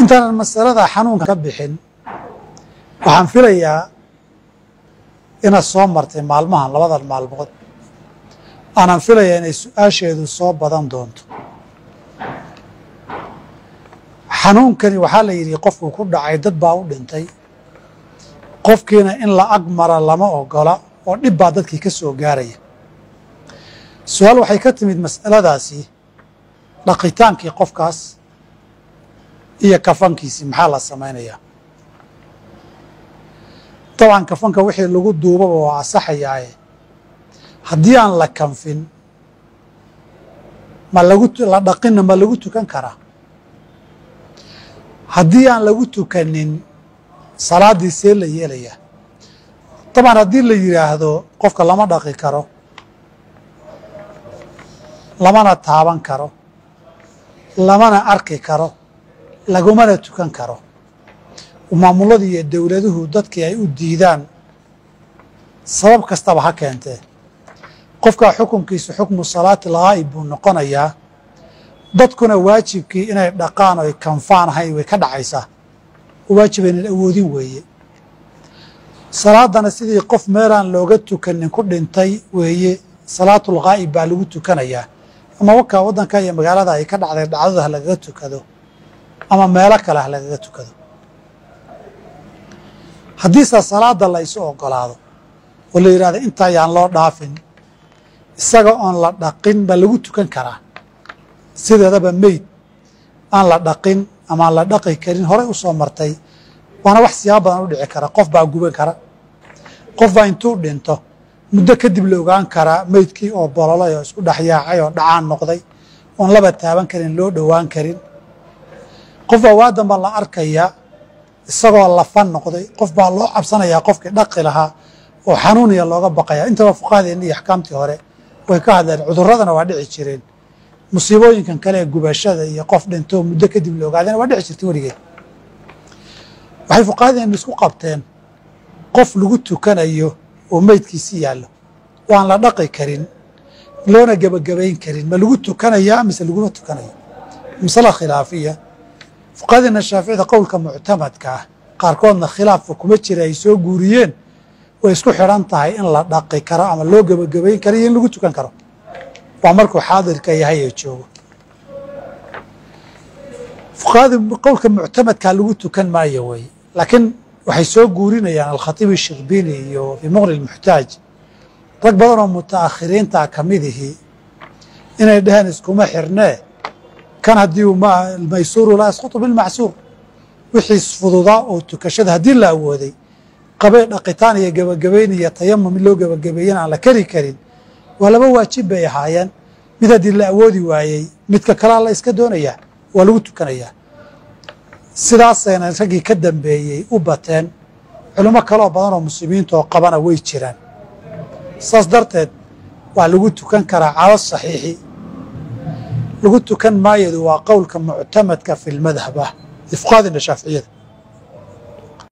intaan masalada xanuunka ka bixin waxaan filayaa inaad soo martay maalmahan labadan maalmood aanan filayaa inay su-aasheedu soo badan doonto. xanuunkani waxaa la yidhi qofkuu ku dhacay dad baa u dhintay, qofkiina in la ag mara lama ogola oo dhib baa dadkii ka soo gaaraya. su-aal waxay ka timid mas'aladaasi dhaqitaankii qofkaas iyo kafankiisii maxaa la samaynayaa. dabcan kafanka wixii lagu duubaba waa asaxayaaye haddii aan la kanfin la dhaqinna ma lagu tukan karaa? haddii aan lagu tukanin salaaddii see la yeelayaa? dabcan haddii la yidhaahdo qofka lama dhaqi karo, lamana taaban karo, lamana arki karo, lagumana tukan karo, maamuladu iyo dowladuhu dadkii ay u diidaan sabab kastaba ha keentee, qofkaa xukunkiisu xukmu salaati lghaa'ib buu noqonayaa. dadkuna waajibkii inay dhaqaan oy kanfaan ahayn way ka dhacaysaa, waajib aynan awoodin weeye. salaadana sidii qof meelaan looga tukanin ku dhintay weeye, salaatulghaa'ib baa lagu tukanayaa. ama wakaa waddanka iyo magaalada ay ka dhacday dhacdada ha lagaga tukado, ama meelo kale ha lagaga tukado. haddiise salaada la isu ogolaado oo la yidhahdo inta ayaan loo dhaafin, isaga oon la dhaqin baa lagu tukan karaa. sideedaba meyd aan la dhaqin ama aan la dhaqi karin horey u soo martay, waana wax siyaabo badan u dhici kara. qof baa guban kara, qof baa intuu dhinto muddo kadib la ogaan karaa meydkii oo bololay oo isku dhexyaacay oo dhacaan noqday oon laba taaban karin, loo dhowaan karin. qof baa waa damba la arkayaa isagoo lafan noqday, qof baa loo cabsanayaa qofkii dhaqi lahaa oo xanuuniya looga baqaya. intaba fuqahadeena iyo axkaamtii hore way ka hadleen, cuduradana waa dhici jireen. musiibooyinkan kale ee gubashada iyo qof dhintoo muddo kadib la ogaadana waa dhici jirtay weligeed. waxay fuqahadeena isku qabteen qof lagu tukanayo oo meydkiisi yaallo oo aan la dhaqi karin, loona gebagabayn karin, ma lagu tukanayaa mise laguma tukanayo? masala khilaafiya. fuqahadeena shaaficida qowlka muctamadka ah, qaarkoodna khilaafka kuma jira ay soo guuriyeen, way isku xidhan tahay in la dhaqi karo ama loo gebagabayn karo iyo in lagu tukan karo. waa markuu xaadirka yahay ee joogo. fuqahada qowlka muctamadkaa lagu tukan maayo wey, laakiin waxay soo guurinayaan alkhatiib shirbiini iyo fii muqni lmuxtaaj rag badan oo mutaakhiriinta ka midihii inay dhaheen iskuma xirnee, kan haddii maysuuru laa yasqutu bilmacsuur, wixii fududaa oo tukashada haddii la awooday qabay dhaqitaan iyo gebagabayn iyo tayamum in loo gebagabeeyana aan la kari karin, waa laba waajib bay ahaayeen. mid haddii la awoodi waayey midka kalea la iska doonayaa, waa lagu tukanayaa. sidaasayna raggii ka dambeeyey u bateen. culimo kaloo badan oo muslimiinta oo qabana way jiraan. saas darteed waa lagu tukan karaa calo saxiixi. lagu tukan maayadu waa qowlka muctamadka fi lmadhab ah fuqahadeena shaaficiyada.